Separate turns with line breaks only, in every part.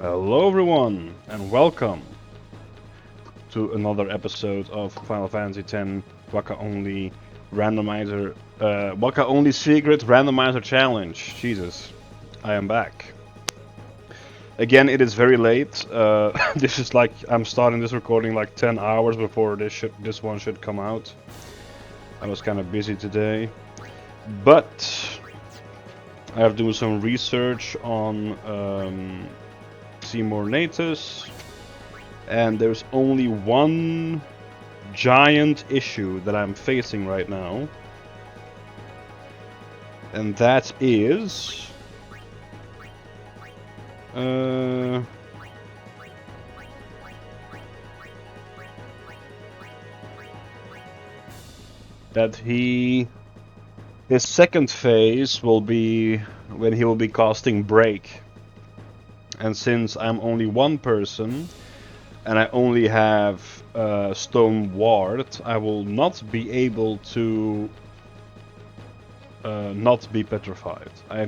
Hello everyone, and welcome to another episode of Final Fantasy X Wakka Only Randomizer, Wakka Only Secret Randomizer Challenge. Jesus, I am back. Again, it is very late. This is like I'm starting this recording like 10 hours before this one should come out. I was kind of busy today, but I have to do some research on Seymour Natus, and there's only one giant issue that I'm facing right now, and that is that his second phase will be when he will be casting Break. And since I'm only one person, and I only have Stone Ward, I will not be able to not be petrified. I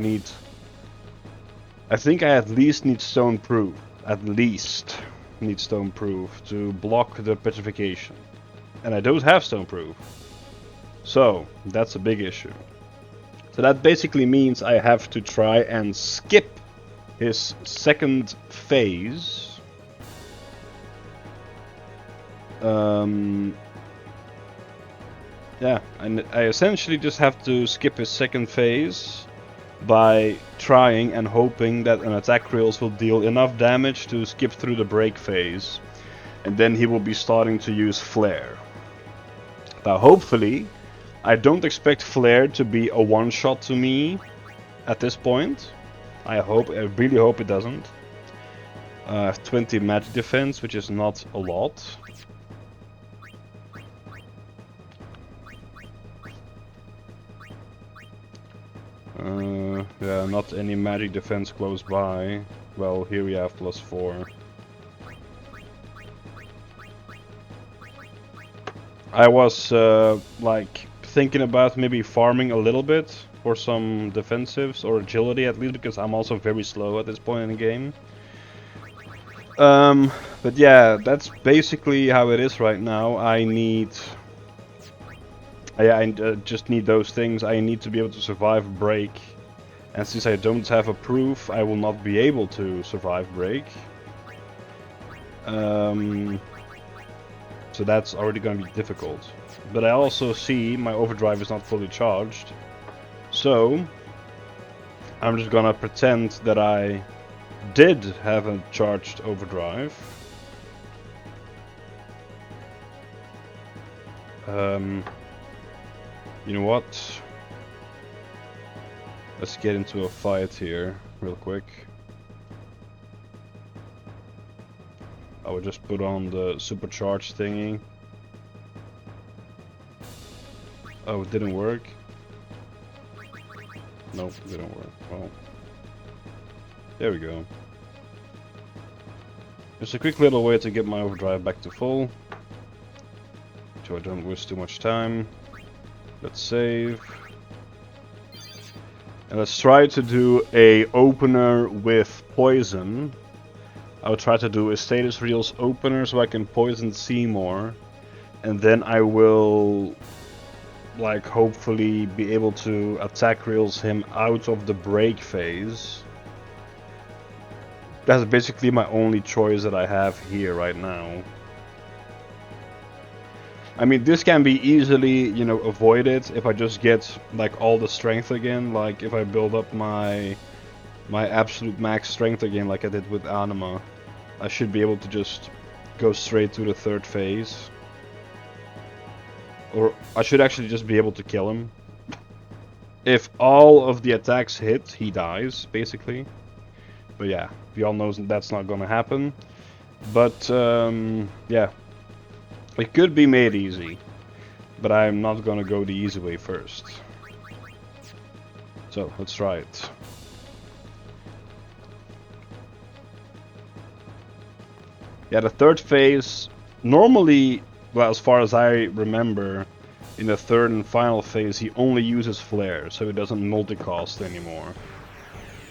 think I at least need Stone Proof. At least need Stone Proof to block the petrification. And I don't have Stone Proof. So, that's a big issue. So that basically means I have to try and skip his second phase. Yeah, and I essentially just have to skip his second phase by trying and hoping that an attack rails will deal enough damage to skip through the break phase, and then he will be starting to use Flare. Now hopefully, I don't expect Flare to be a one-shot to me at this point. I really hope it doesn't. I have 20 magic defense, which is not a lot. Yeah, not any magic defense close by. Well, here we have +4. I was like thinking about maybe farming a little bit for some defensives or agility at least, because I'm also very slow at this point in the game. But yeah, that's basically how it is right now. I just need those things. I need to be able to survive Break. And since I don't have a proof, I will not be able to survive Break. So that's already going to be difficult. But I also see my overdrive is not fully charged. So I'm just gonna pretend that I did have a charged overdrive. You know what? Let's get into a fight here real quick. I will just put on the supercharged thingy. Oh, it didn't work? Nope, it didn't work. Well, there we go. Just a quick little way to get my overdrive back to full, so I don't waste too much time. Let's save. And let's try to do a opener with poison. I'll try to do a status reels opener so I can poison Seymour, and then I will like hopefully be able to attack rails him out of the break phase. That's basically my only choice that I have here right now. I mean, this can be easily, you know, avoided if I just get like all the strength again. Like if I build up my absolute max strength again, like I did with Anima, I should be able to just go straight to the third phase. Or I should actually just be able to kill him. If all of the attacks hit, he dies, basically. But yeah, we all know that's not gonna happen. But yeah, it could be made easy. But I'm not gonna go the easy way first. So, let's try it. Yeah, the third phase, normally, well, as far as I remember, in the third and final phase, he only uses Flare, so he doesn't multicast anymore.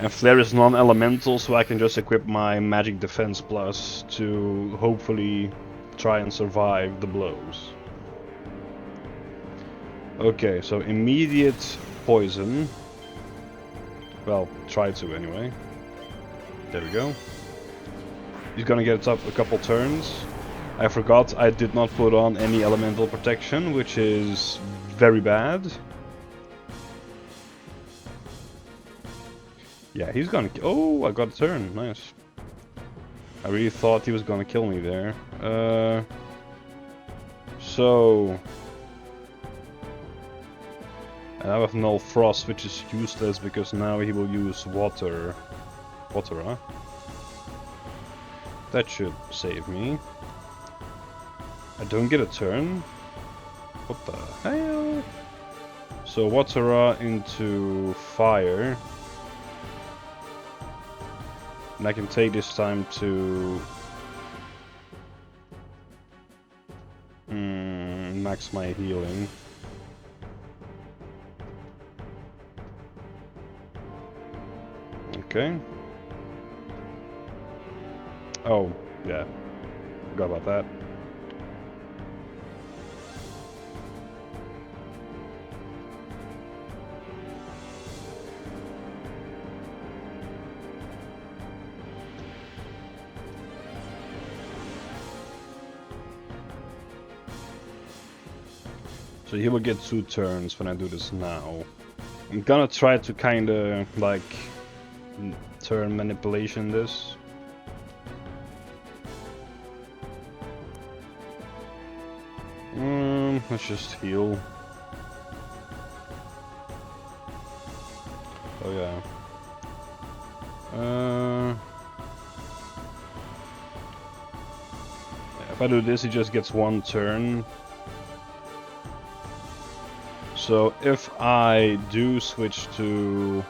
And Flare is non-elemental, so I can just equip my Magic Defense Plus to hopefully try and survive the blows. Okay, so immediate poison. Well, try to anyway. There we go. He's gonna get up a couple turns. I forgot I did not put on any elemental protection, which is very bad. Yeah, he's gonna... Oh, I got a turn. Nice. I really thought he was gonna kill me there. So... I have Null Frost, which is useless because now he will use water. Water, huh? That should save me. I don't get a turn. What the hell? So Watera into fire. And I can take this time to max my healing. Okay. Oh, yeah. Forgot about that. So he will get 2 turns when I do this now. I'm gonna try to kinda like turn manipulation this. Let's just heal. Oh yeah. If I do this, he just gets 1 turn. So if I do switch to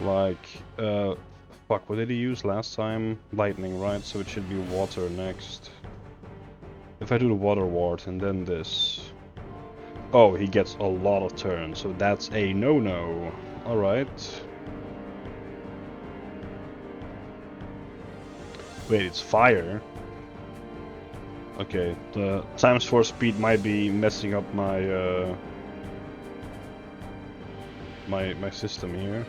like fuck, what did he use last time? Lightning, right? So it should be water next. If I do the water ward and then this. Oh, he gets a lot of turns, so that's a no-no. Alright. Wait, it's fire? Okay, the ×4 speed might be messing up my my system here.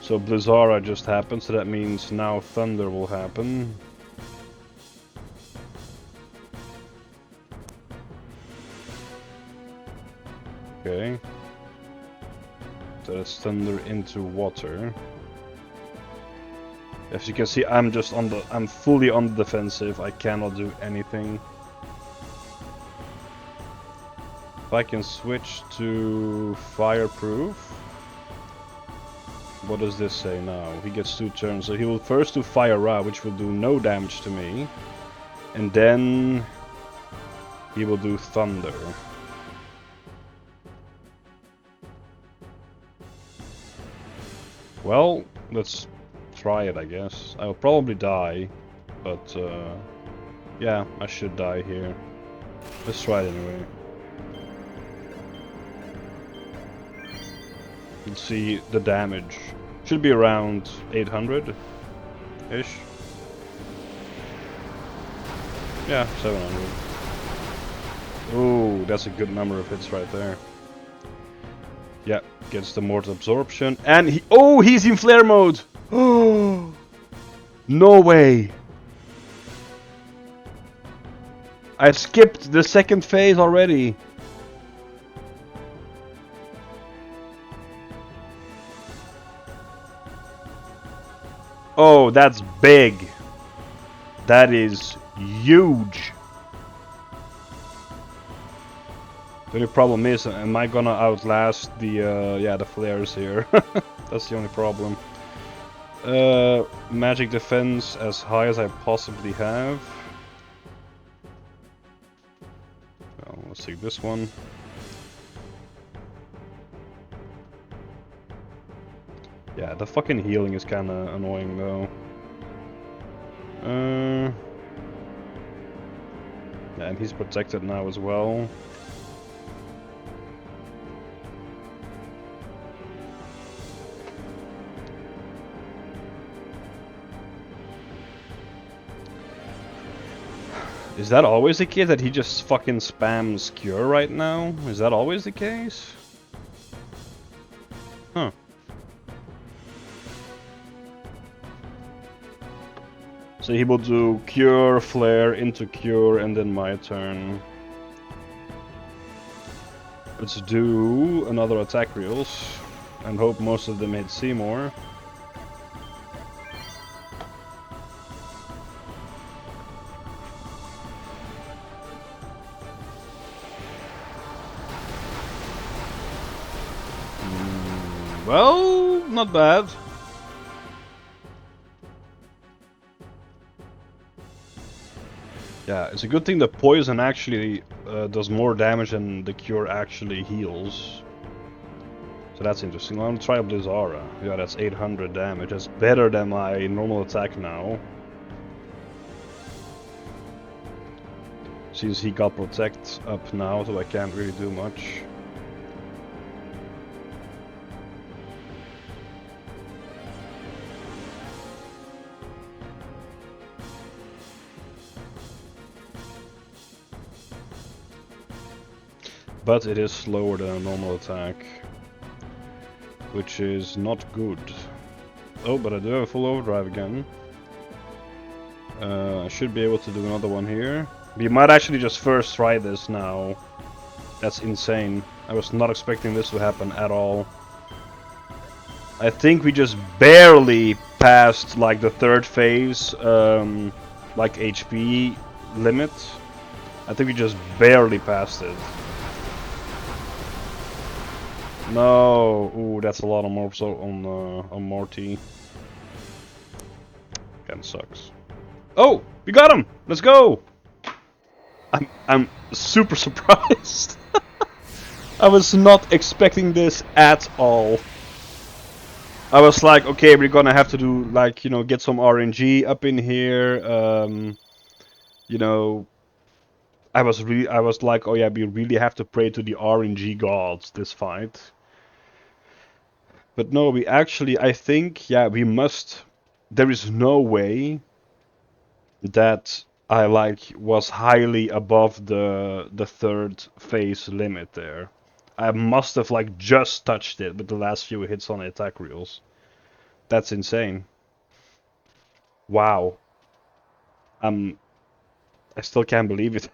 So Blizzara just happened, so that means now Thunder will happen. Okay. So that's Thunder into water. As you can see, I'm fully on the defensive. I cannot do anything. If I can switch to fireproof. What does this say now? He gets 2 turns, so he will first do Fire Ra, which will do no damage to me. And then he will do Thunder. Well, let's try it, I guess. I'll probably die, but yeah, I should die here. Let's try it anyway. Let's see the damage. Should be around 800-ish. Yeah, 700. Ooh, that's a good number of hits right there. Yeah, gets the mortal absorption, and he's in flare mode. Oh, no way! I skipped the second phase already. Oh, that's big. That is huge. The only problem is, am I gonna outlast the the flares here? That's the only problem. Magic defense as high as I possibly have. Well, let's take this one. Yeah, the fucking healing is kinda annoying though. Yeah, and he's protected now as well. Is that always the case that he just fucking spams cure right now? Is that always the case? Huh. So he will do cure, flare, into cure, and then my turn. Let's do another attack reels and hope most of them hit Seymour. Well, not bad. Yeah, it's a good thing the poison actually does more damage than the cure actually heals. So that's interesting. I'm gonna try Blizzara. Yeah, that's 800 damage. That's better than my normal attack now. Since he got Protect up now, so I can't really do much. But it is slower than a normal attack, which is not good. Oh, but I do have a full overdrive again. I should be able to do another one here. We might actually just first try this now. That's insane. I was not expecting this to happen at all. I think we just barely passed like the third phase, like HP limit. I think we just barely passed it. No, ooh, that's a lot of mobs on Morty. Kinda sucks. Oh, we got him! Let's go! I'm super surprised. I was not expecting this at all. I was like, okay, we're gonna have to do like, you know, get some RNG up in here. You know, I was like, oh yeah, we really have to pray to the RNG gods this fight. But no, we actually, I think, yeah, we must. There is no way that I like was highly above the third phase limit there. I must have like just touched it with the last few hits on the attack reels. That's insane. Wow. I still can't believe it.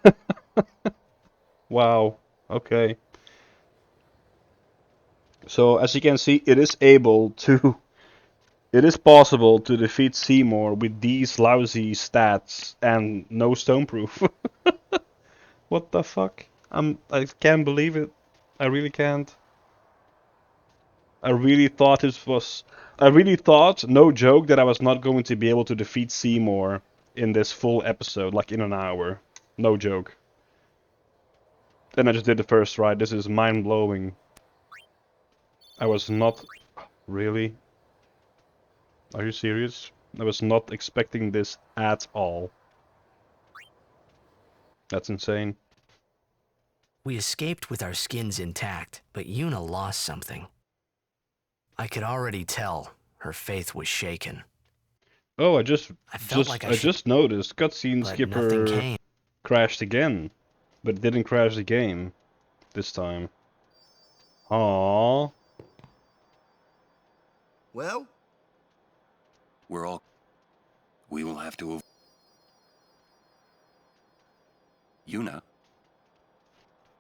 Wow. Okay. So as you can see, it is able to. It is possible to defeat Seymour with these lousy stats and no stoneproof. What the fuck? I can't believe it. I really can't. I really thought this was. I really thought, no joke, that I was not going to be able to defeat Seymour in this full episode, like in an hour. No joke. Then I just did the first try. This is mind blowing. I was not. Really? Are you serious? I was not expecting this at all. That's insane.
We escaped with our skins intact, but Yuna lost something. I could already tell her faith was shaken.
Oh, I
felt like I
just noticed cutscene
but
skipper
nothing came.
crashed again, but it didn't crash the game this time. Aww.
Well,
We will have to. Yuna,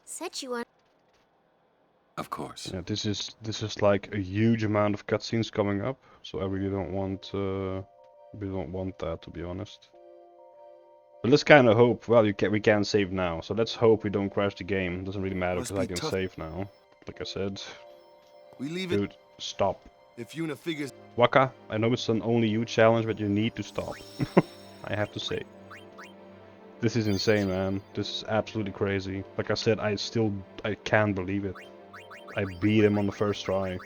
Said you want.
of course.
Yeah, this is like a huge amount of cutscenes coming up, so I really don't want that, to be honest. But let's kind of hope. Well, we can save now, so let's hope we don't crash the game. Doesn't really matter
Must
because I
be
can
tough.
save now. Like I said,
we leave it
dude, stop.
if Yuna figures.
Wakka, I know it's an only you challenge, but you need to stop. I have to say. This is insane, man. This is absolutely crazy. Like I said, I can't believe it. I beat him on the first try.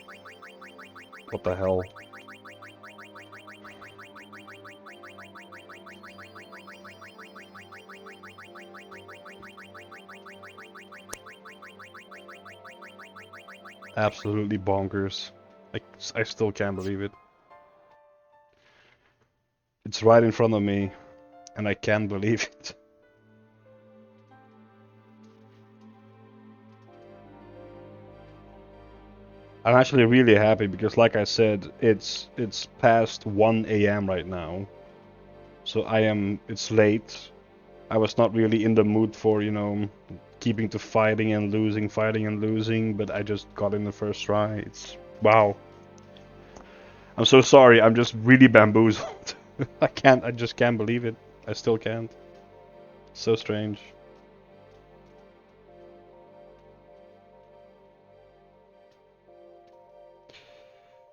What the hell? Absolutely bonkers. I still can't believe it. It's right in front of me, and I can't believe it. I'm actually really happy because, like I said, it's past 1 a.m. right now. So it's late. I was not really in the mood for, keeping to fighting and losing, but I just got in the first try. Wow. I'm so sorry, I'm just really bamboozled. I just can't believe it. I still can't. So strange.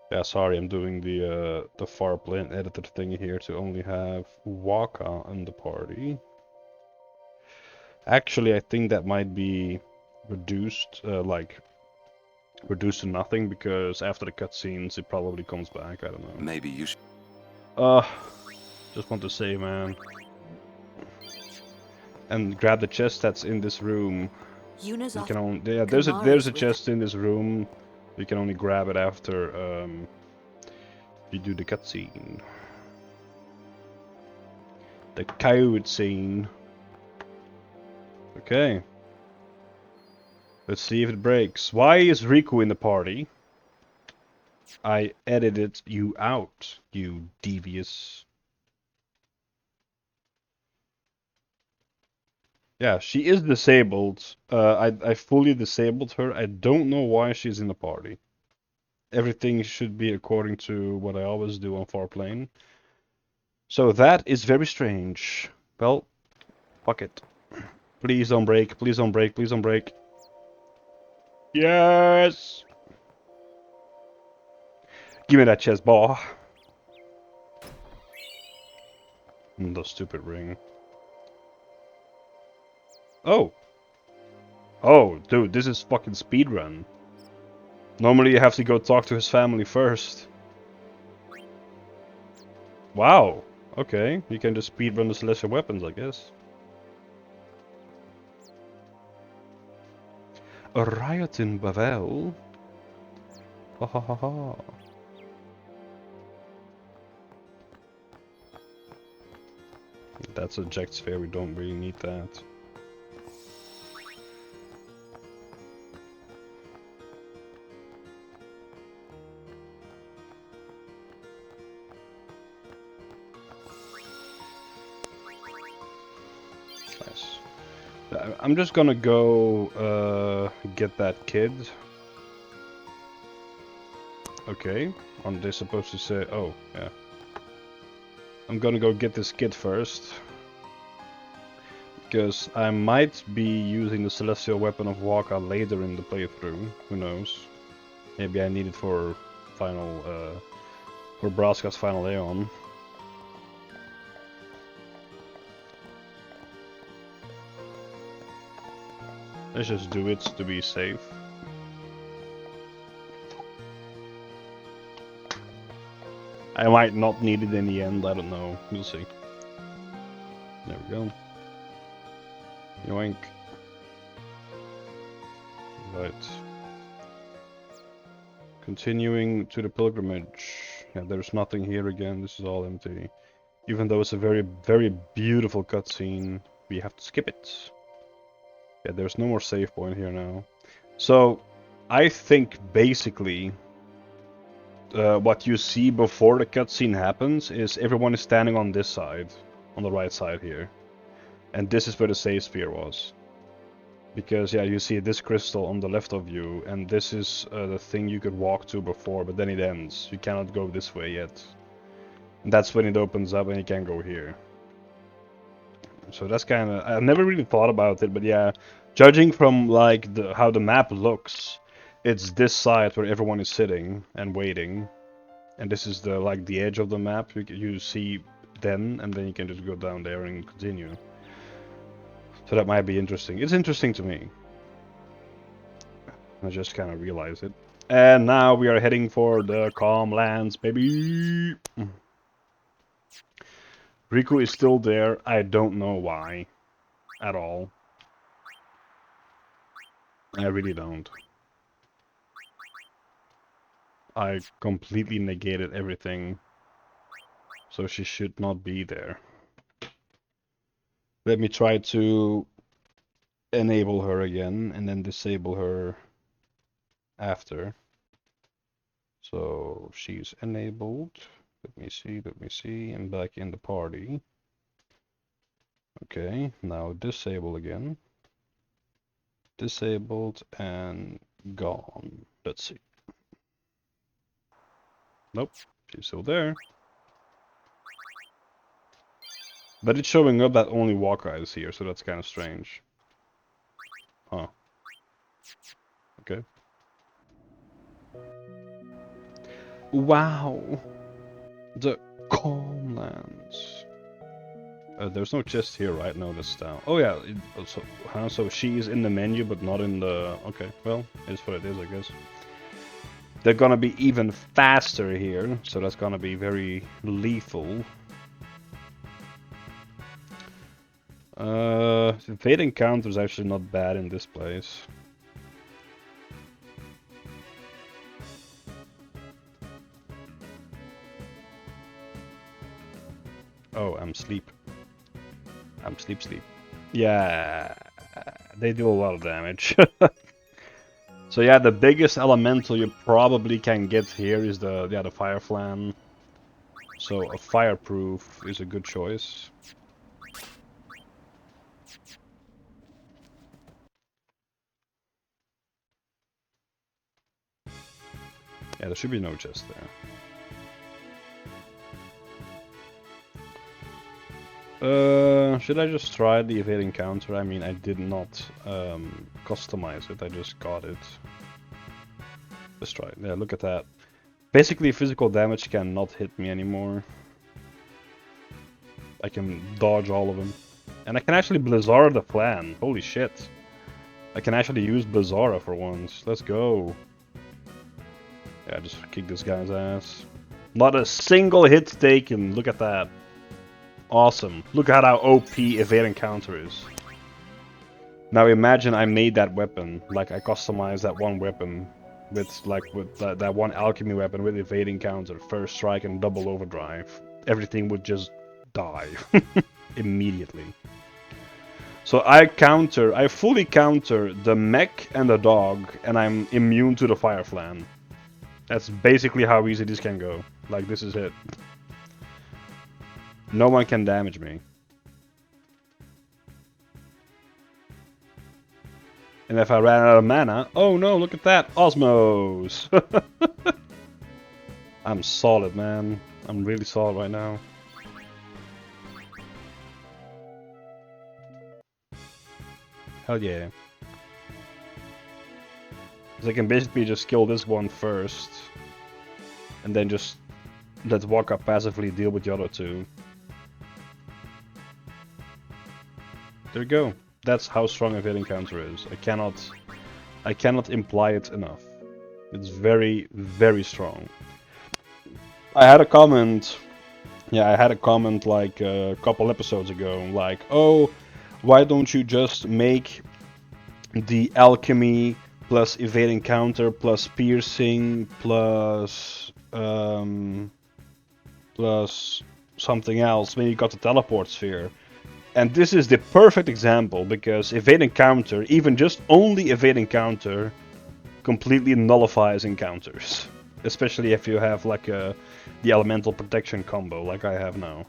Yeah, sorry, I'm doing the far plane editor thing here to only have Wakka in the party. Actually, I think that might be reduced, reduced to nothing, because after the cutscenes it probably comes back. I don't know.
Maybe you should.
Uh, just want to say, man. And grab the chest that's in this room.
Yuna's
You
off.
can only there's
Kamara's
a
with
chest in this room. You can only grab it after you do the cutscene. The code scene. Okay. Let's see if it breaks. Why is Riku in the party? I edited you out, you devious. Yeah, she is disabled. I fully disabled her. I don't know why she's in the party. Everything should be according to what I always do on Farplane. So that is very strange. Well, fuck it. Please don't break, please don't break, please don't break. Yes! Give me that chest ball. The stupid ring. Oh! Oh, dude, this is fucking speedrun. Normally you have to go talk to his family first. Wow. Okay, you can just speedrun the celestial weapons, I guess. A riot in Bavel? Ha ha ha ha. That's a eject sphere, we don't really need that. Nice. I'm just gonna go get that kid. Okay, aren't they supposed to say? Oh, yeah. I'm gonna go get this kid first. Because I might be using the celestial weapon of Wakka later in the playthrough. Who knows? Maybe I need it for final, for Braska's final Aeon. Let's just do it to be safe. I might not need it in the end, I don't know. We'll see. There we go. Yoink. Right. Continuing to the pilgrimage. Yeah, there's nothing here again, this is all empty. Even though it's a very, very beautiful cutscene, we have to skip it. Yeah, there's no more save point here now. So, I think basically what you see before the cutscene happens is everyone is standing on this side, on the right side here. And this is where the save sphere was. Because, yeah, you see this crystal on the left of you, and this is the thing you could walk to before, but then it ends. You cannot go this way yet. And that's when it opens up and you can go here. So that's kind of... I've never really thought about it, but yeah, judging from like how the map looks, it's this side where everyone is sitting and waiting. And this is the edge of the map you see then, and then you can just go down there and continue. So that might be interesting. It's interesting to me. I just kind of realized it. And now we are heading for the calm lands, baby! Riku is still there. I don't know why. At all. I really don't. I completely negated everything. So she should not be there. Let me try to enable her again and then disable her after. So she's enabled. Let me see. I'm back in the party. Okay, now disable again. Disabled and gone. Let's see. Nope, she's still there. But it's showing up that only Wakka is here, so that's kind of strange. Huh. Okay. Wow! The Calmlands. There's no chest here, right? No, that's down. Oh yeah, so she is in the menu, but not in the... Okay, well, it is what it is, I guess. They're gonna be even faster here, so that's gonna be very lethal. Fate Encounter is actually not bad in this place. Oh, I'm sleep. I'm sleep. Yeah, they do a lot of damage. So yeah, the biggest elemental you probably can get here is the fire flan. So a fireproof is a good choice. Yeah, there should be no chest there. Should I just try the evade encounter? I mean, I did not customize it, I just got it. Let's try it. Yeah, look at that. Basically, physical damage cannot hit me anymore. I can dodge all of them. And I can actually Blizzard the flan. Holy shit. I can actually use Blizzara for once. Let's go. Yeah, just kick this guy's ass. Not a single hit taken. Look at that. Awesome. Look at how OP evade encounter is. Now imagine I made that weapon. Like I customized that one weapon with that one alchemy weapon with evade encounter, first strike and double overdrive. Everything would just die immediately. So I fully counter the mech and the dog, and I'm immune to the fire flan. That's basically how easy this can go. Like, this is it. No one can damage me. And if I ran out of mana, oh no, look at that, Osmos! I'm solid, man. I'm really solid right now. Hell yeah. So I can basically just kill this one first, and then just let Wakka passively deal with the other two. There you go. That's how strong a evade encounter is. I cannot imply it enough. It's very, very strong. I had a comment. Yeah, I had a comment like a couple episodes ago, like, oh, why don't you just make the alchemy plus evade encounter plus piercing plus plus something else when you got the teleport sphere? And this is the perfect example, because evade encounter, even just only evade encounter, completely nullifies encounters. Especially if you have like the elemental protection combo like I have now.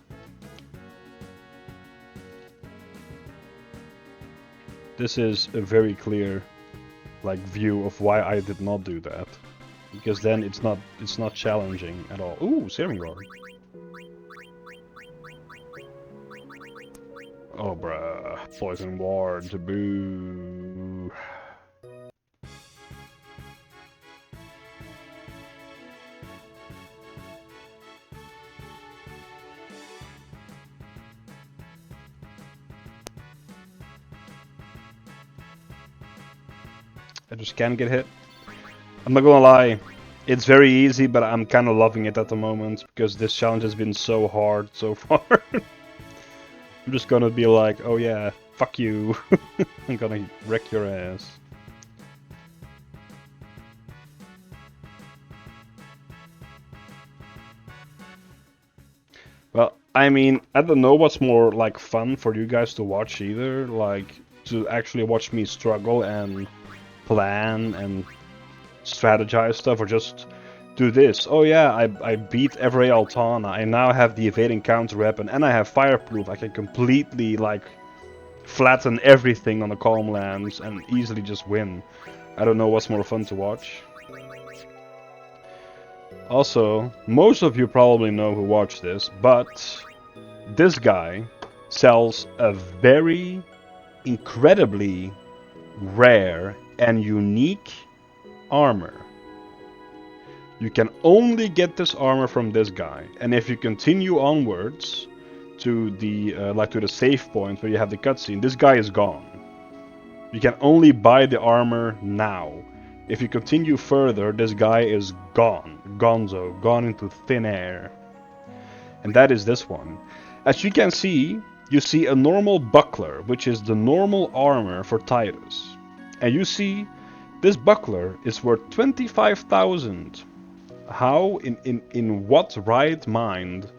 This is a very clear like view of why I did not do that. Because then it's not challenging at all. Ooh, Seymour. Oh bruh, poison ward, boo. I just can't get hit. I'm not gonna lie, it's very easy, but I'm kind of loving it at the moment, because this challenge has been so hard so far. I'm just gonna be like, oh yeah, fuck you. I'm gonna wreck your ass. Well, I mean, I don't know what's more like fun for you guys to watch either, like to actually watch me struggle and plan and strategize stuff, or just do this. Oh yeah, I beat every Altana. I now have the evading counter weapon and I have fireproof. I can completely like flatten everything on the calm lands and easily just win. I don't know what's more fun to watch. Also, most of you probably know who watch this, but this guy sells a very incredibly rare and unique armor. You can only get this armor from this guy, and if you continue onwards to the to the save point where you have the cutscene, this guy is gone. You can only buy the armor now. If you continue further, this guy is gone. Gonzo, gone into thin air. And that is this one. As you can see, you see a normal buckler, which is the normal armor for Titus. And you see, this buckler is worth 25,000. How, in what right mind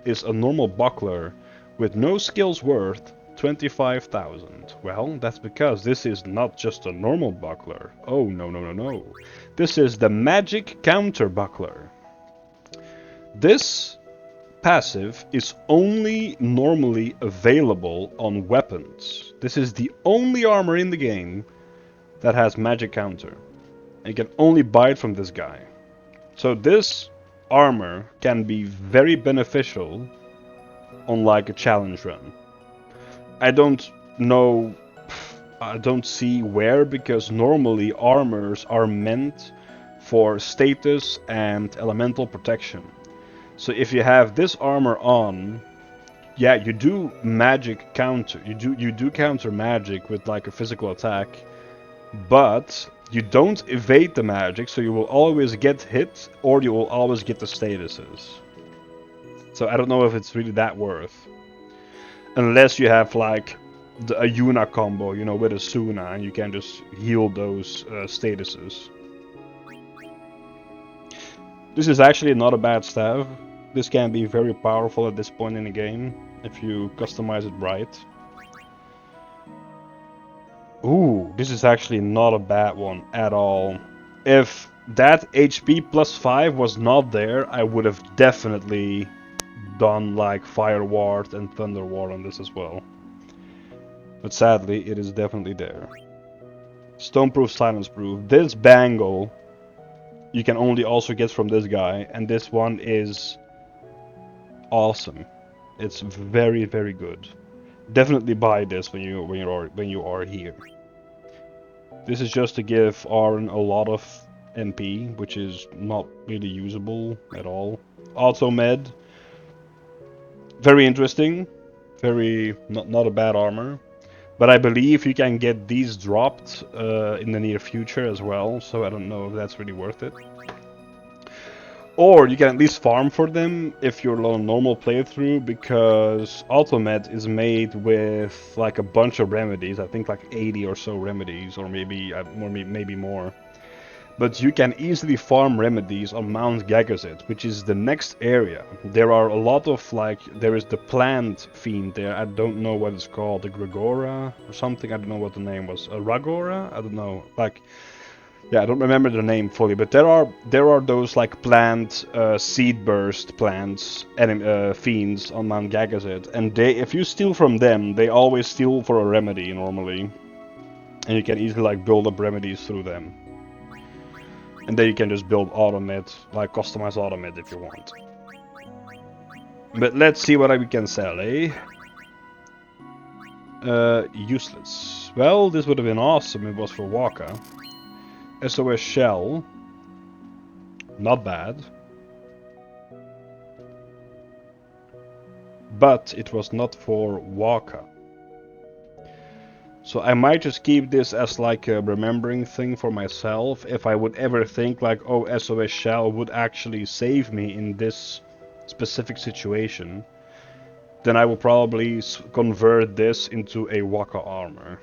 is a normal buckler with no skills worth 25,000? Well, that's because this is not just a normal buckler. Oh, no, no, no, no. This is the magic counter buckler. This passive is only normally available on weapons. This is the only armor in the game that has magic counter. And you can only buy it from this guy. So this armor can be very beneficial on like a challenge run. I don't know, I don't see where, because normally armors are meant for status and elemental protection. So if you have this armor on, yeah, you do magic counter. You do counter magic with like a physical attack, but you don't evade the magic, so you will always get hit, or you will always get the statuses. So I don't know if it's really that worth. Unless you have like a Yuna combo, you know, with a Suna, and you can just heal those statuses. This is actually not a bad staff. This can be very powerful at this point in the game, if you customize it right. Ooh, this is actually not a bad one at all. If that HP plus 5 was not there, I would have definitely done like Fire Ward and Thunder Ward on this as well. But sadly, it is definitely there. Stoneproof, Silence Proof. This bangle you can only also get from this guy, and this one is awesome. It's very, very good. Definitely buy this when you are here. This is just to give Aaron a lot of MP, which is not really usable at all. Auto med, very interesting, very not a bad armor. But I believe you can get these dropped in the near future as well, so I don't know if that's really worth it. Or you can at least farm for them if you're on a normal playthrough, because Ultimate is made with like a bunch of remedies. I think like 80 or so remedies, or maybe more. But you can easily farm remedies on Mount Gagazet, which is the next area. There are a lot of like, there is the plant fiend there. I don't know what it's called, the Gregora or something. I don't know what the name was. Ragora? I don't know. Like. Yeah, I don't remember the name fully, but there are those like plant seed burst plants and fiends on Mount Gagazet, and if you steal from them, they always steal for a remedy normally, and you can easily like build up remedies through them, and then you can just build automed, like customize automed if you want. But let's see what we can sell, eh? Useless. Well, this would have been awesome if it was for Wakka. SOS Shell, not bad, but it was not for Wakka. So I might just keep this as like a remembering thing for myself. If I would ever think like, oh, SOS Shell would actually save me in this specific situation, then I will probably convert this into a Wakka armor.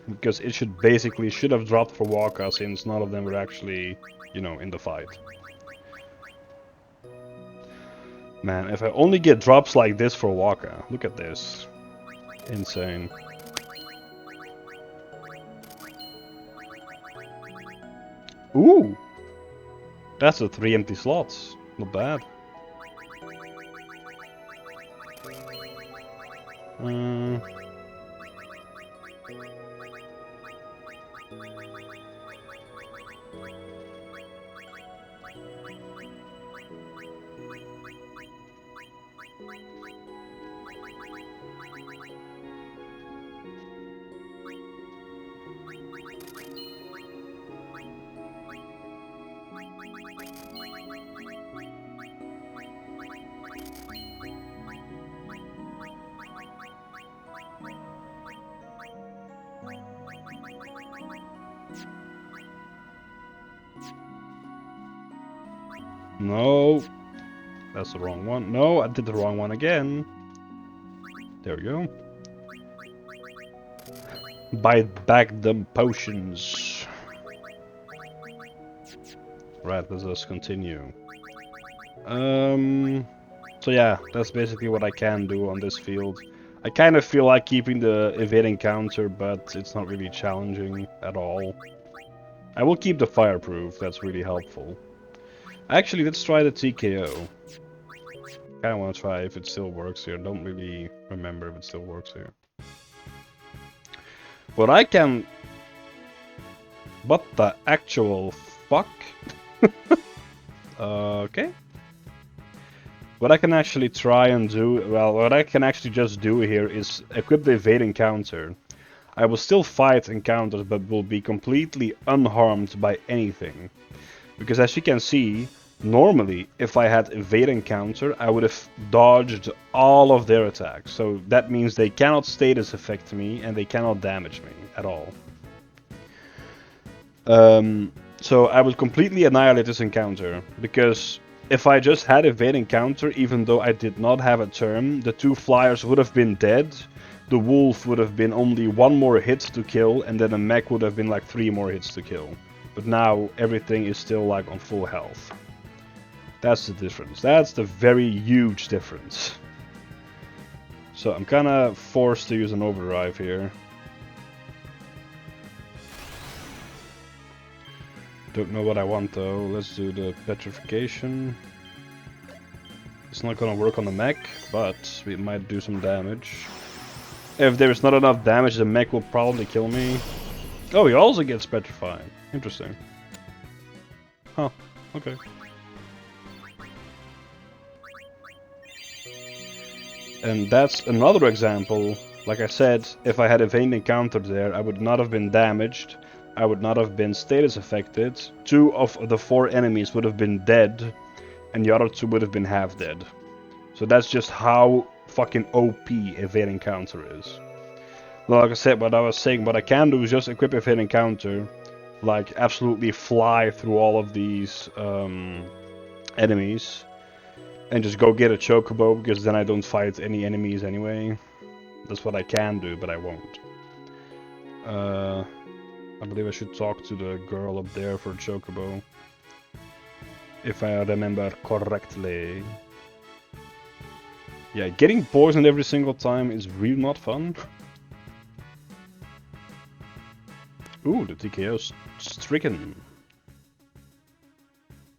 Because it should have dropped for Wakka, since none of them were actually, you know, in the fight. Man, if I only get drops like this for Wakka, look at this. Insane. Ooh! That's the 3 empty slots. Not bad. No, that's the wrong one. No, I did the wrong one again. There we go. Buy back the potions. Right, let's just continue. So yeah, that's basically what I can do on this field. I kind of feel like keeping the evading counter, but it's not really challenging at all. I will keep the fireproof, that's really helpful. Actually, let's try the TKO. Kinda wanna try if it still works here. Don't really remember if it still works here. What I can... What the actual fuck? Okay. What I can actually try and do... Well, what I can actually just do here is equip the evading counter. I will still fight encounters, but will be completely unharmed by anything. Because as you can see, normally if I had evading counter, I would have dodged all of their attacks. So that means they cannot status affect me and they cannot damage me at all. So I would completely annihilate this encounter, because if I just had evading counter, even though I did not have a turn, the 2 flyers would have been dead. The wolf would have been only 1 more hit to kill, and then the mech would have been like 3 more hits to kill. But now everything is still like on full health. That's the difference. That's the very huge difference. So I'm kinda forced to use an overdrive here. Don't know what I want though. Let's do the petrification. It's not gonna work on the mech, but we might do some damage. If there's not enough damage, the mech will probably kill me. Oh, he also gets petrified. Interesting. Huh, okay. And that's another example. Like I said, if I had evading encounter there, I would not have been damaged. I would not have been status affected. 2 of the 4 enemies would have been dead, and the other 2 would have been half dead. So that's just how fucking OP evading counter is. Like I said, what I was saying, what I can do is just equip evading counter, like absolutely fly through all of these enemies, and just go get a chocobo, because then I don't fight any enemies anyway. That's what I can do, but I won't. I believe I should talk to the girl up there for chocobo, if I remember correctly. Yeah, getting poisoned every single time is really not fun. Ooh, the TKO's stricken.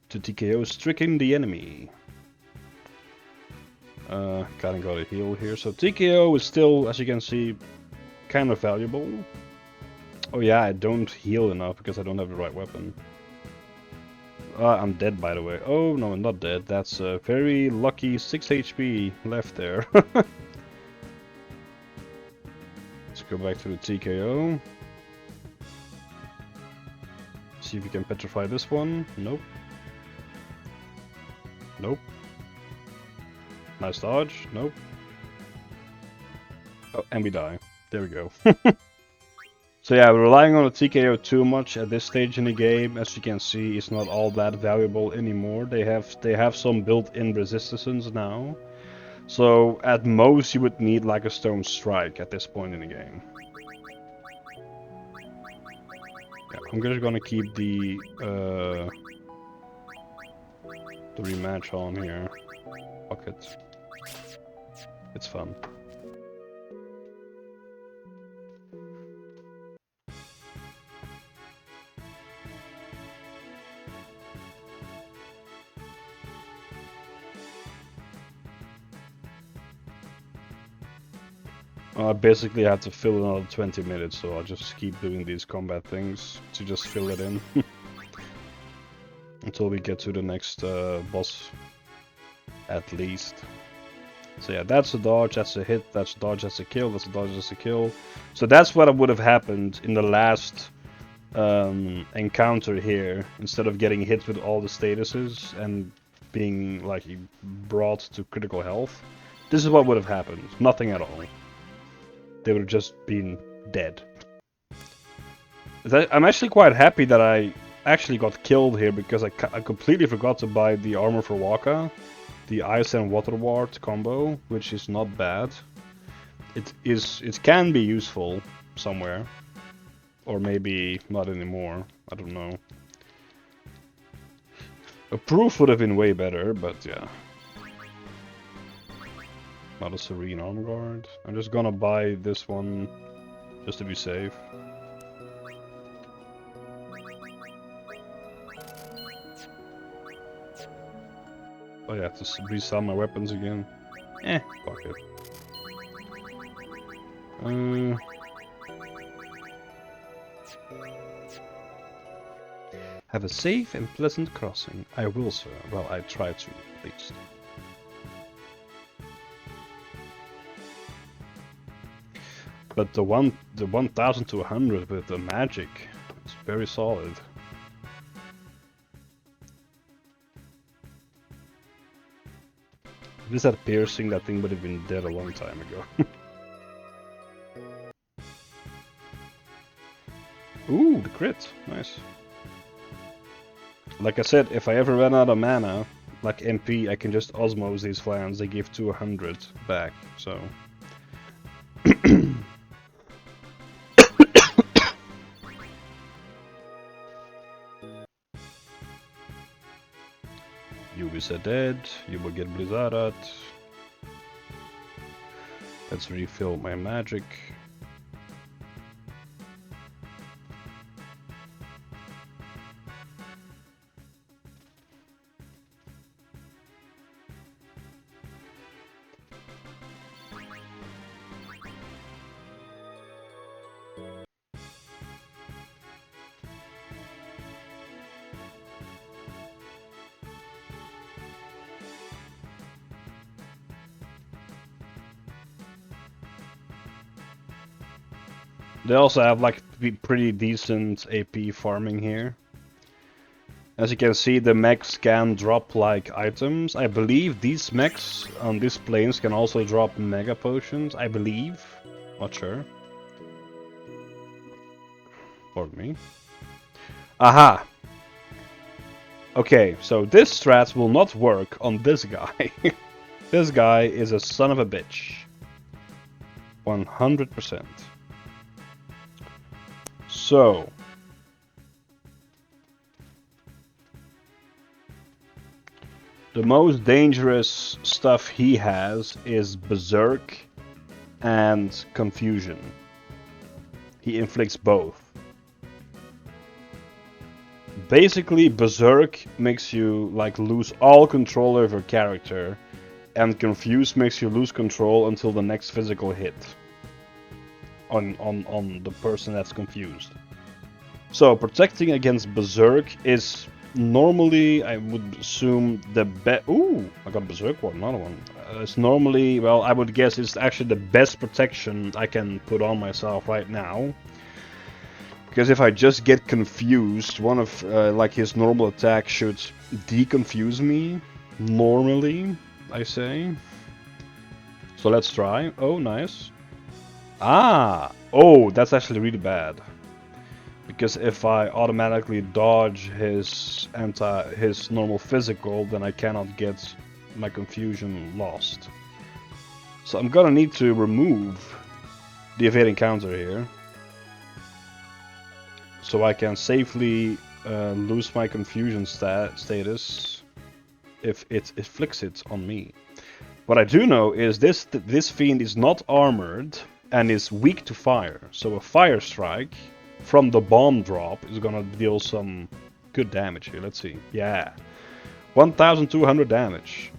The TKO stricken the enemy. Kinda got a heal here. So TKO is still, as you can see, kind of valuable. Oh yeah, I don't heal enough because I don't have the right weapon. I'm dead, by the way. Oh no, I'm not dead. That's a very lucky 6 HP left there. Let's go back to the TKO. See if we can petrify this one. Nope. Nope. Nice dodge. Nope. Oh, and we die. There we go. So yeah, relying on the TKO too much at this stage in the game, as you can see, is not all that valuable anymore. They have some built-in resistances now. So at most you would need like a stone strike at this point in the game. Yeah, I'm just gonna keep the rematch on here. Fuck it. It's fun. I basically have to fill another 20 minutes, so I'll just keep doing these combat things to just fill it in. Until we get to the next boss, at least. So yeah, that's a dodge, that's a hit, that's a dodge, that's a kill, that's a dodge, that's a kill. So that's what would have happened in the last encounter here. Instead of getting hit with all the statuses and being like brought to critical health, this is what would have happened. Nothing at all. They would have just been dead. I'm actually quite happy that I actually got killed here, because I completely forgot to buy the armor for Wakka, the ice and water ward combo, which is not bad. It can be useful somewhere, or maybe not anymore. I don't know. A proof would have been way better, but yeah. Not a serene armor guard. I'm just gonna buy this one just to be safe. Oh yeah, to resell my weapons again. Fuck it. Have a safe and pleasant crossing. I will, sir. Well, I try to, at least. But the 1200 with the magic, it's very solid. If this had piercing, that thing would have been dead a long time ago. Ooh, the crit. Nice. Like I said, if I ever run out of mana, like MP, I can just osmose these clans. They give 200 back, so... You is dead, you will get blizzarded. Let's refill my magic. They also have like pretty decent AP farming here. As you can see, the mechs can drop like items. I believe these mechs on these planes can also drop mega potions. I believe. Not sure. Pardon me. Aha! Okay, so this strat will not work on this guy. This guy is a son of a bitch. 100%. So, the most dangerous stuff he has is Berserk and Confusion. He inflicts both. Basically, Berserk makes you like lose all control over your character, and Confuse makes you lose control until the next physical hit. On the person that's confused. So protecting against Berserk is normally, I would assume, the best. Ooh, I got Berserk one, another one. It's normally, well, I would guess it's actually the best protection I can put on myself right now. Because if I just get confused, one of like his normal attack should deconfuse me. Normally, I say. So let's try. Oh, nice. Ah! Oh, that's actually really bad. Because if I automatically dodge his normal physical, then I cannot get my confusion lost. So I'm gonna need to remove the evading counter here. So I can safely lose my confusion status if it inflicts it on me. What I do know is this fiend is not armored and is weak to fire, so a fire strike from the bomb drop is gonna deal some good damage here. Let's see. Yeah, 1200 damage.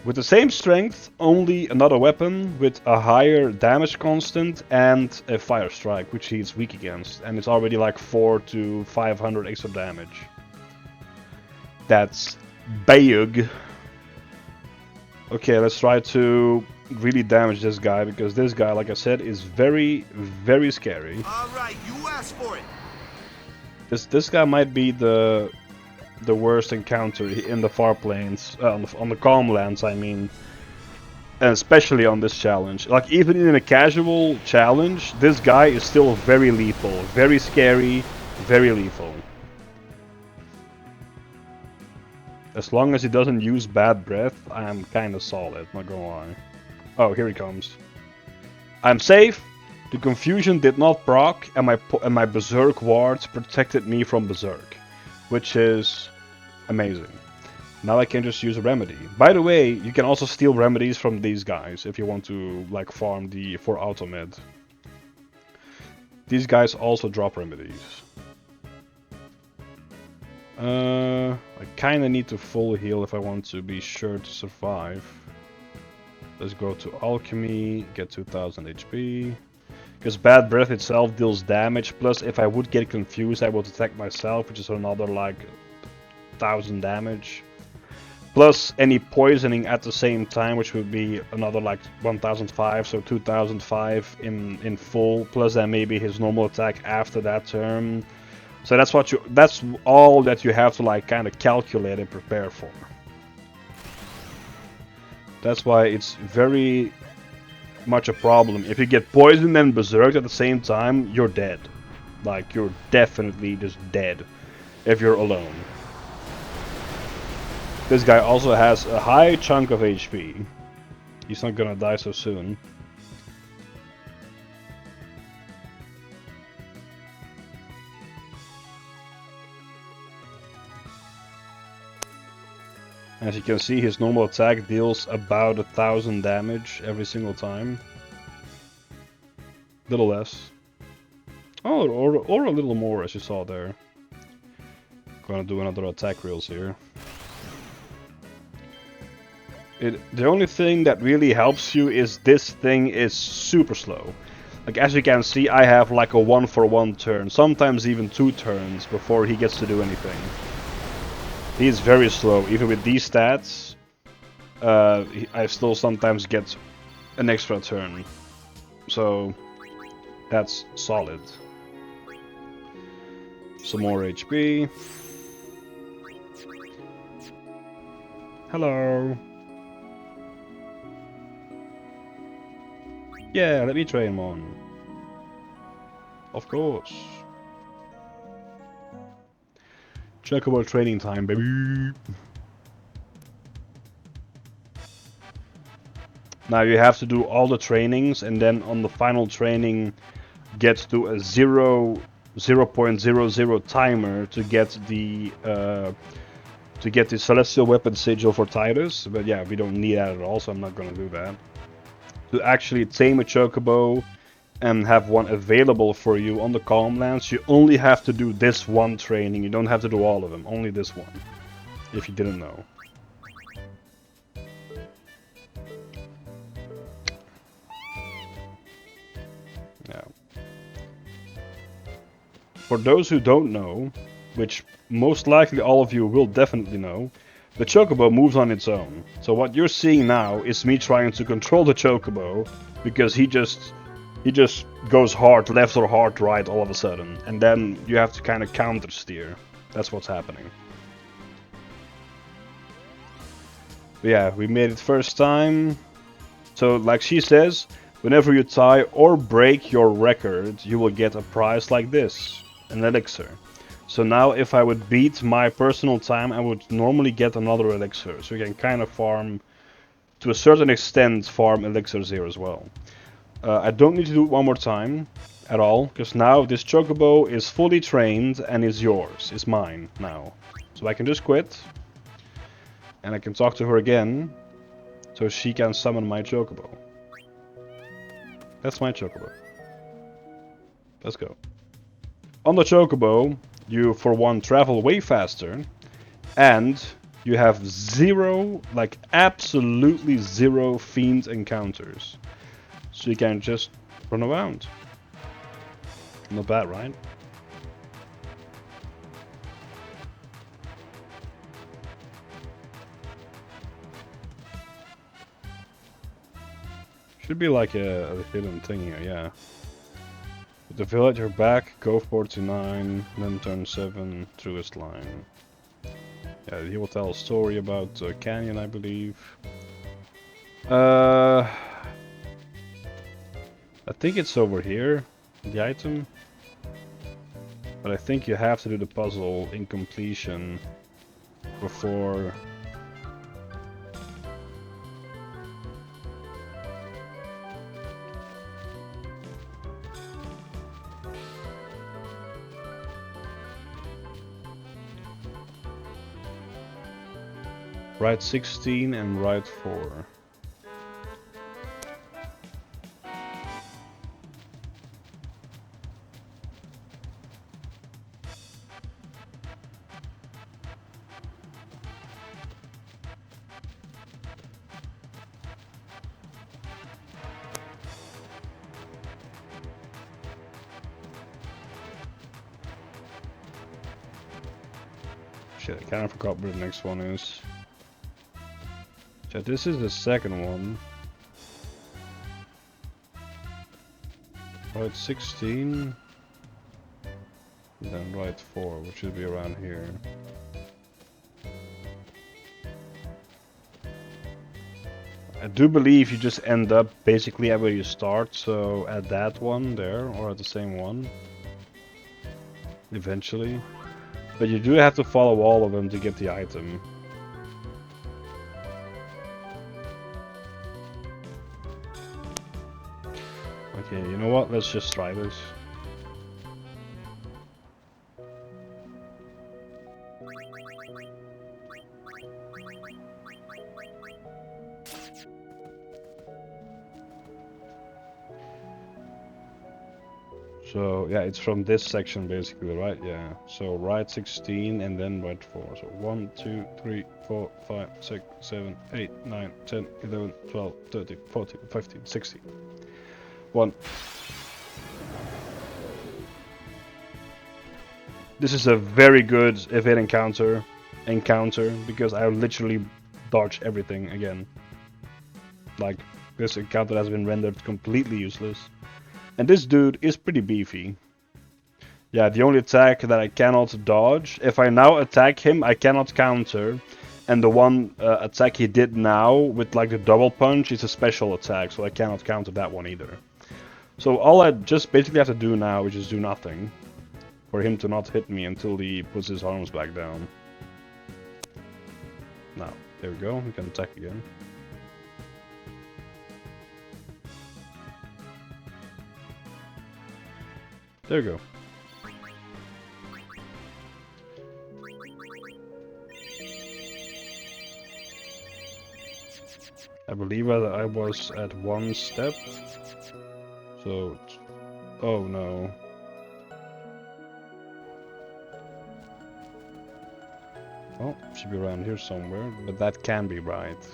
With the same strength, only another weapon with a higher damage constant and a fire strike, which he's weak against. And it's already like 4 to 500 extra damage. That's big. Okay, let's try to really damage this guy, because this guy, like I said, is very, very scary.
Alright, you asked for it.
This guy might be the worst encounter in the far plains, on the calm lands, I mean, and especially on this challenge. Like, even in a casual challenge, this guy is still very lethal, very scary, very lethal. As long as he doesn't use bad breath, I'm kind of solid, not gonna lie. Oh, here he comes. I'm safe. The confusion did not proc, and my berserk wards protected me from berserk, which is amazing. Now I can just use a remedy. By the way, you can also steal remedies from these guys if you want to like farm for automid. These guys also drop remedies. I kinda need to full heal if I want to be sure to survive. Let's go to alchemy, get 2000 HP. Because bad breath itself deals damage, plus if I would get confused I will detect myself, which is another like 1000 damage. Plus any poisoning at the same time, which would be another like 1005, so 2005 in full, plus then maybe his normal attack after that turn. So that's all that you have to like kind of calculate and prepare for. That's why it's very much a problem. If you get poisoned and berserked at the same time, you're dead. Like, you're definitely just dead if you're alone. This guy also has a high chunk of HP. He's not gonna die so soon. As you can see, his normal attack deals about 1000 damage every single time. Little less. Oh, or a little more, as you saw there. Gonna do another attack reels here. The only thing that really helps you is this thing is super slow. Like, as you can see, I have like a 1-for-1 turn, sometimes even 2 turns before he gets to do anything. He is very slow. Even with these stats, I still sometimes get an extra turn. So that's solid. Some more HP. Hello. Yeah, let me train on. Of course. Chocobo training time, baby. Now you have to do all the trainings, and then on the final training get to a 0.00 timer to get the celestial weapon sigil for Titus. But yeah, we don't need that at all, so I'm not gonna do that. To actually tame a chocobo and have one available for you on the calm lands, you only have to do this one training. You don't have to do all of them, only this one, if you didn't know. Yeah. For those who don't know, which most likely all of you will definitely know, the chocobo moves on its own. So what you're seeing now is me trying to control the chocobo, because he just goes hard left or hard right all of a sudden, and then you have to kind of counter steer. That's what's happening. But yeah, we made it first time. So like she says, whenever you tie or break your record, you will get a prize like this, an elixir. So now if I would beat my personal time, I would normally get another elixir. So you can kind of farm, to a certain extent, farm elixirs here as well. I don't need to do it one more time at all, because now this chocobo is fully trained and is yours, is mine now. So I can just quit, and I can talk to her again, so she can summon my chocobo. That's my chocobo. Let's go. On the chocobo, you for one travel way faster, and you have zero, like absolutely zero fiend encounters. So you can just run around. Not bad, right? Should be like a hidden thing here, yeah. With the villager back, go 49, then turn 7 through his line. Yeah, he will tell a story about Canyon, I believe. I think it's over here, the item. But I think you have to do the puzzle in completion before... Ride 16 and ride 4. Shit, I kind of forgot where the next one is. So this is the second one. Ride 16. Then ride 4, which should be around here. I do believe you just end up basically at where you start, so at that one there, or at the same one. Eventually. But you do have to follow all of them to get the item. Okay, you know what? Let's just try this. So yeah, it's from this section basically, right? Yeah. So ride 16 and then ride 4. So 1, 2, 3, 4, 5, 6, 7, 8, 9, 10, 11, 12, 13, 14, 15, 16. 1. This is a very good evade encounter because I literally dodge everything again. Like, this encounter has been rendered completely useless. And this dude is pretty beefy. Yeah, the only attack that I cannot dodge, if I now attack him, I cannot counter. And the one attack he did now, with like the double punch, is a special attack, so I cannot counter that one either. So all I just basically have to do now is just do nothing. For him to not hit me until he puts his arms back down. Now, there we go, we can attack again. There we go. I believe I was at 1 step. So, oh no. Oh, should be around here somewhere, but that can be right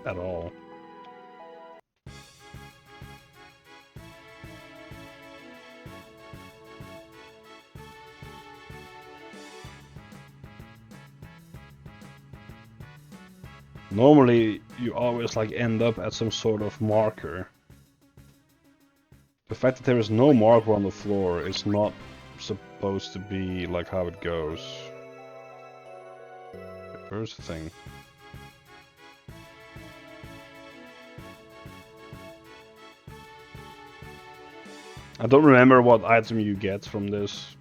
at all. Normally, you always like end up at some sort of marker. The fact that there is no marker on the floor is not supposed to be like how it goes. Where's the thing? I don't remember what item you get from this.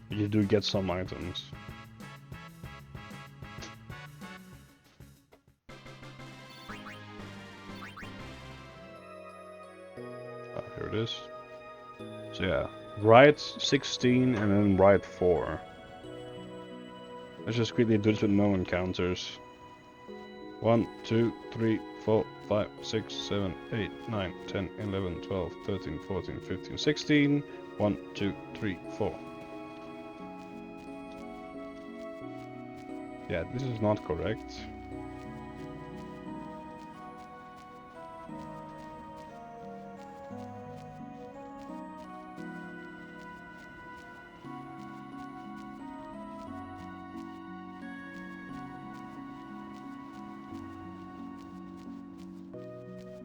You do get some items. Ah, here it is. So yeah, ride 16 and then ride 4. Let's just quickly do this with no encounters. 1, 2, 3, 4, 5, 6, 7, 8, 9, 10, 11, 12, 13, 14, 15, 16. 1, 2, 3, 4. Yeah, this is not correct.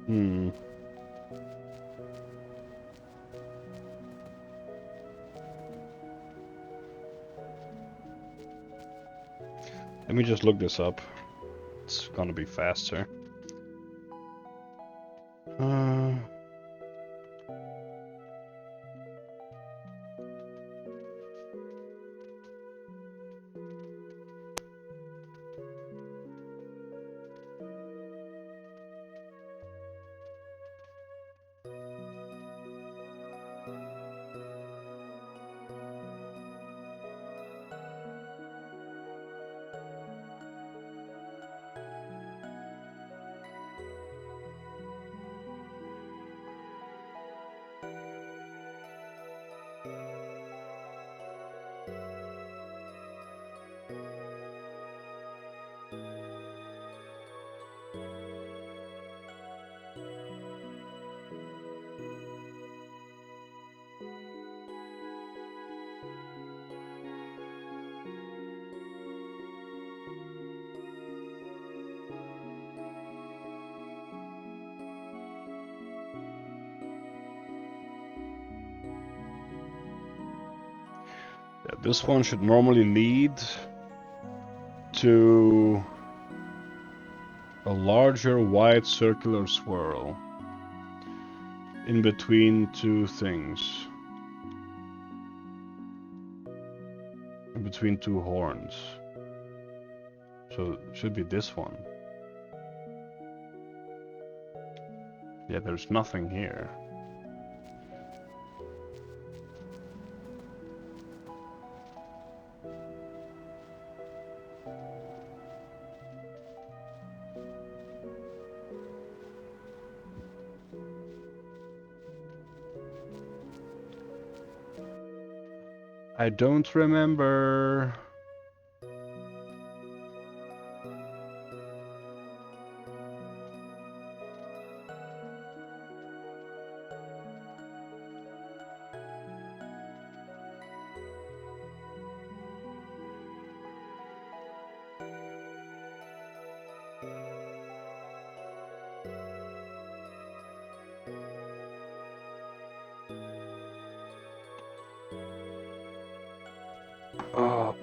Hmm. Let me just look this up. It's gonna be faster. Uh, yeah, this one should normally lead to a larger white circular swirl in between two things. In between two horns. So it should be this one. Yeah, there's nothing here. I don't remember.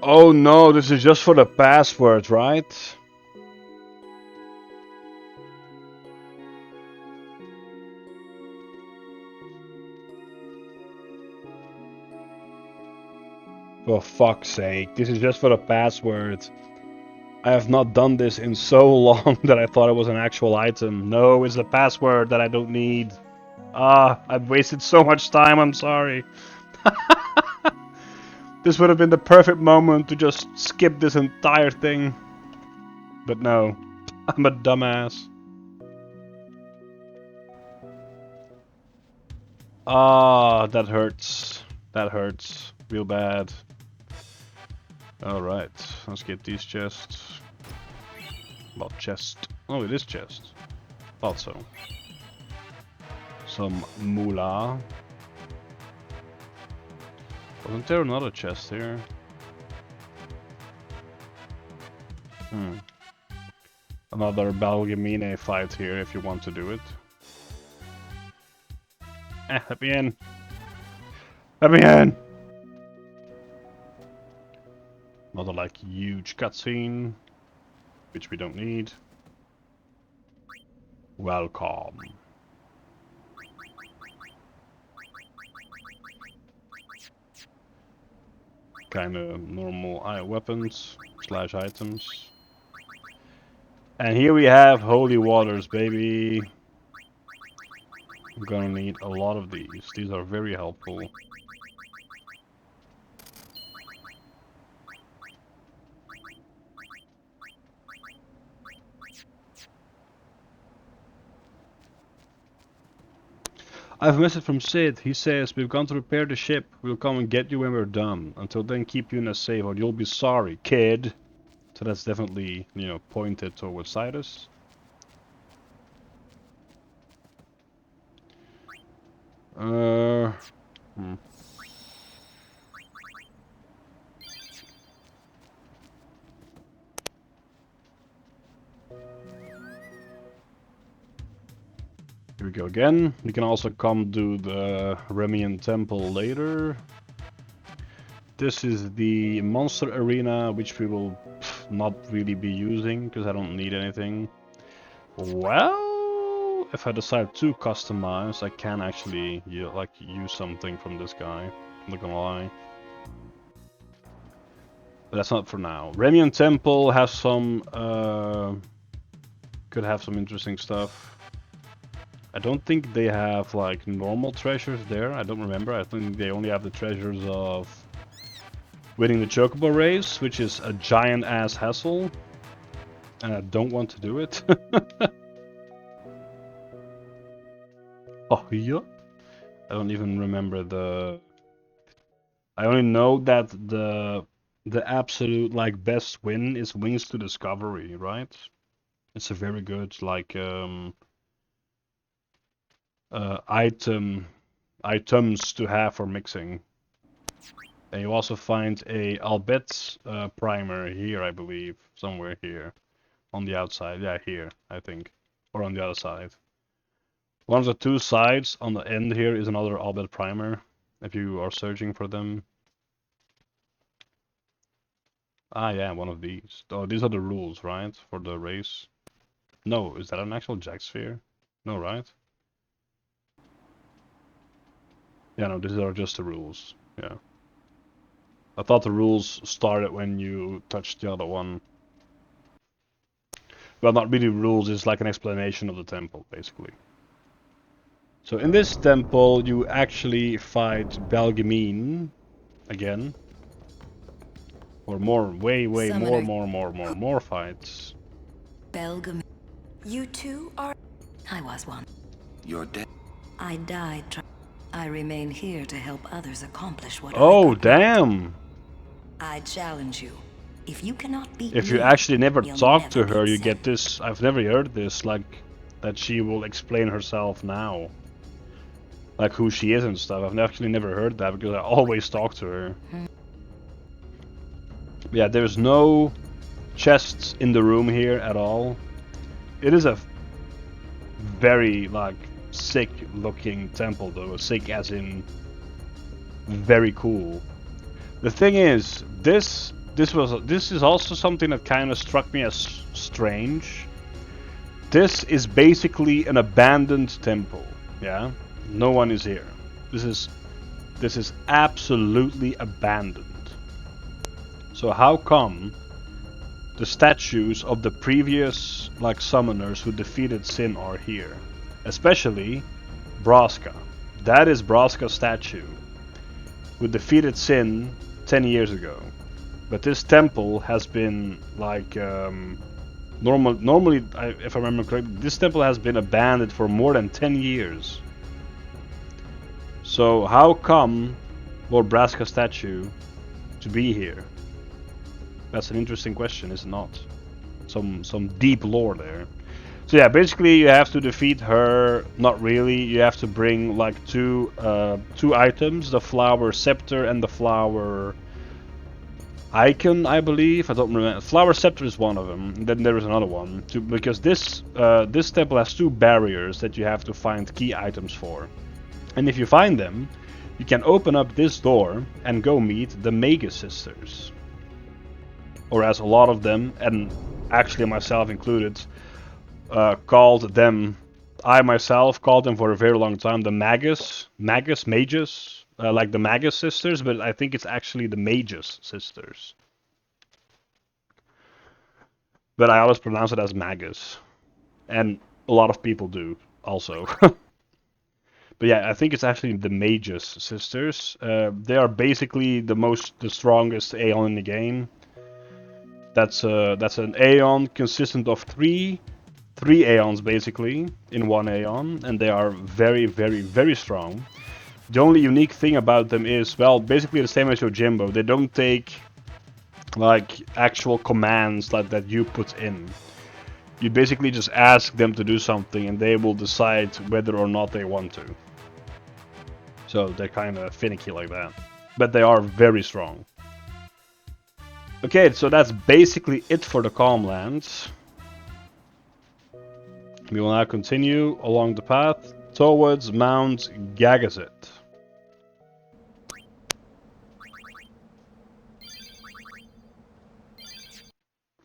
Oh no, this is just for the password, right? For fuck's sake, this is just for the password. I have not done this in so long that I thought it was an actual item. No, it's the password that I don't need. Ah, I've wasted so much time, I'm sorry. This would have been the perfect moment to just skip this entire thing. But no, I'm a dumbass. Ah, that hurts. That hurts. Real bad. Alright, let's get these chests. Well, chest. Oh, it is chest. Thought so. Some moolah. Wasn't there another chest here? Another Balgamine fight here if you want to do it. Let me in. Let me in! Another like huge cutscene, which we don't need. Welcome. Kinda normal weapons / items. And here we have holy waters, baby. I'm gonna need a lot of these. These are very helpful. I have a message from Sid. He says, we've gone to repair the ship. We'll come and get you when we're done. Until then, keep you in a safe or you'll be sorry, kid. So that's definitely, you know, pointed towards Cyrus. Hmm. Here we go again. You can also come do the Remian Temple later. This is the monster arena, which we will not really be using because I don't need anything. Well, if I decide to customize, I can actually use something from this guy. I'm not gonna lie. But that's not for now. Remian Temple has some could have some interesting stuff. I don't think they have like normal treasures there. I don't remember. I think they only have the treasures of winning the Chocobo race, which is a giant ass hassle. And I don't want to do it. Oh yeah. I don't even remember the. I only know that the absolute like best win is Wings to Discovery, right? It's a very good like items to have for mixing. And you also find a Albet primer here, I believe, somewhere here on the outside. Yeah, here, I think, or on the other side. One of the two sides on the end here is another Albet primer, if you are searching for them. Ah, yeah, one of these. Oh, these are the rules, right, for the race? No, is that an actual Jack sphere? No, right? Yeah, no, these are just the rules. Yeah. I thought the rules started when you touched the other one. Well, not really rules, it's like an explanation of the temple, basically. So in this temple, you actually fight Belgemine again. Or more, way more fights.
Belgam. You too are. I was one.
You're dead.
I died. I remain here to help others accomplish what I
Oh,
could not.
damn!
I challenge you. If you cannot beat
If
me,
you actually never
you'll
talk to
never
her,
beat
you
Sam.
get this. I've never heard this, like, that she will explain herself now. Like who she is and stuff. I've actually never heard that because I always talk to her. Yeah, there's no chests in the room here at all. It is a very, like, sick looking temple though. Sick as in very cool. The thing is, this is also something that kind of struck me as strange. This is basically an abandoned temple, yeah? No one is here. This is absolutely abandoned. So how come the statues of the previous like summoners who defeated Sin are here? Especially Braska. That is Braska's statue, who defeated Sin 10 years ago. But this temple has been like normally, if I remember correctly, this temple has been abandoned for more than 10 years. So how come Lord Braska's statue to be here? That's an interesting question, is it not? Some deep lore there. So yeah, basically you have to defeat her. Not really. You have to bring like two items: the flower scepter and the flower icon, I believe. I don't remember. Flower scepter is one of them. And then there is another one. Because this temple has two barriers that you have to find key items for. And if you find them, you can open up this door and go meet the Magus sisters. Or as a lot of them, and actually myself included, called them. I myself called them for a very long time the Magus, like the Magus sisters, but I think it's actually the Magus sisters. But I always pronounce it as Magus, and a lot of people do also. But yeah, I think it's actually the Magus sisters. They are basically the strongest Aeon in the game. That's an Aeon consistent of three Aeons basically in one Aeon, and they are very strong. The only unique thing about them is, well, basically the same as your Jimbo. They don't take like actual commands that you put in. You basically just ask them to do something and they will decide whether or not they want to. So they're kind of finicky like that. But they are very strong. Okay, so that's basically it for the Calmlands. We will now continue along the path towards Mount Gagazet.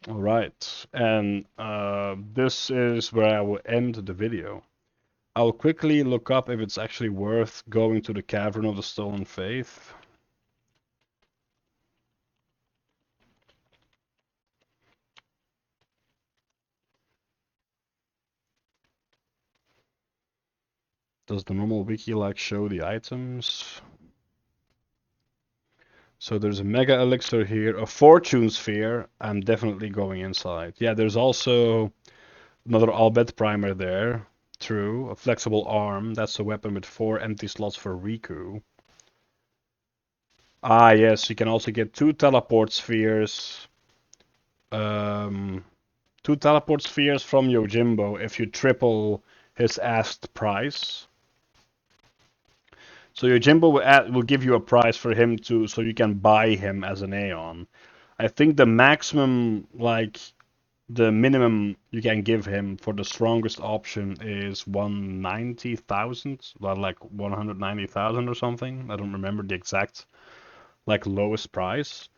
Alright, and this is where I will end the video. I'll quickly look up if it's actually worth going to the Cavern of the Stolen Faith. Does the normal wiki like show the items? So there's a Mega Elixir here, a Fortune Sphere. I'm definitely going inside. Yeah, there's also another Albet Primer there. True. A Flexible Arm. That's a weapon with 4 empty slots for Riku. Ah, yes, you can also get 2 Teleport Spheres. 2 Teleport Spheres from Yojimbo if you triple his asked price. So Yojimbo will give you a price for him to, so you can buy him as an Aeon. I think the maximum, like, the minimum you can give him for the strongest option is 190,000, well, like 190,000 or something. I don't remember the exact, like, lowest price.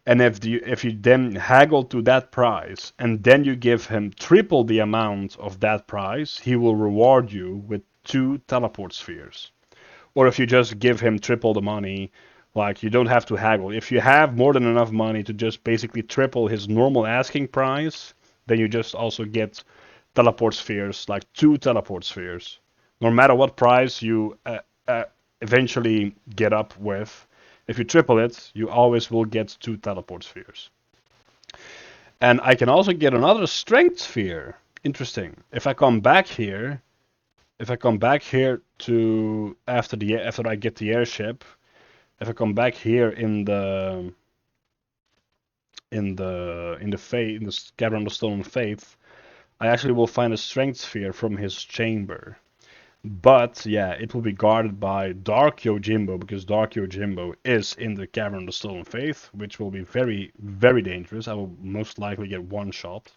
And if you then haggle to that price and then you give him triple the amount of that price, he will reward you with 2 teleport spheres. Or if you just give him triple the money, like you don't have to haggle. If you have more than enough money to just basically triple his normal asking price, then you just also get teleport spheres, like 2 teleport spheres. No matter what price you eventually get up with, if you triple it, you always will get 2 teleport spheres. And I can also get another strength sphere. Interesting. If I come back here to after I get the airship, if I come back here in the Cavern of the Stolen Faith, I actually will find a strength sphere from his chamber. But yeah, it will be guarded by Dark Yojimbo because Dark Yojimbo is in the Cavern of the Stolen Faith, which will be very, very dangerous. I will most likely get one shot.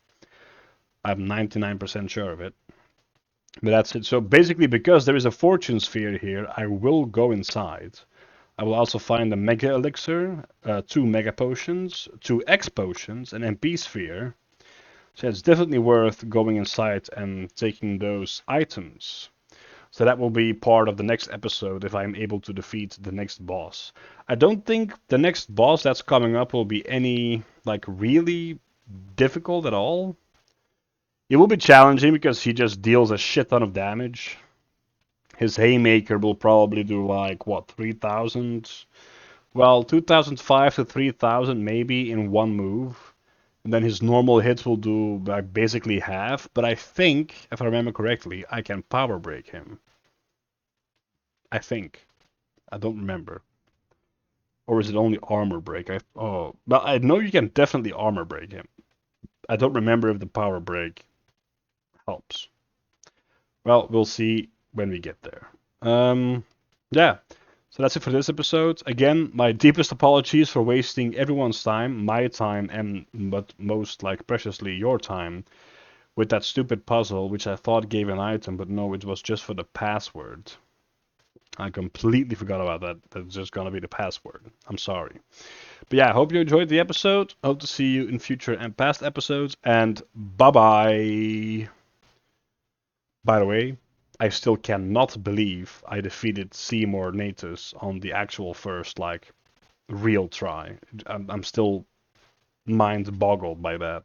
I'm 99% sure of it. But that's it. So basically, because there is a fortune sphere here, I will go inside. I will also find a Mega Elixir, 2 Mega Potions, 2 X Potions, an MP Sphere. So it's definitely worth going inside and taking those items. So that will be part of the next episode if I'm able to defeat the next boss. I don't think the next boss that's coming up will be any, like, really difficult at all. It will be challenging because he just deals a shit ton of damage. His Haymaker will probably do like, what, 3,000? Well, 2,005 to 3,000 maybe in one move. And then his normal hits will do like basically half. But I think, if I remember correctly, I can power break him. I think. I don't remember. Or is it only armor break? Well, I know you can definitely armor break him. I don't remember if the power break helps. Well, we'll see when we get there. Yeah. So that's it for this episode. Again, my deepest apologies for wasting everyone's time, my time, and but most like preciously your time, with that stupid puzzle, which I thought gave an item, but no, it was just for the password. I completely forgot about that. That's just gonna be the password. I'm sorry. But yeah, I hope you enjoyed the episode. Hope to see you in future and past episodes, and bye bye. By the way, I still cannot believe I defeated Seymour Natus on the actual first, like, real try. I'm still mind boggled by that.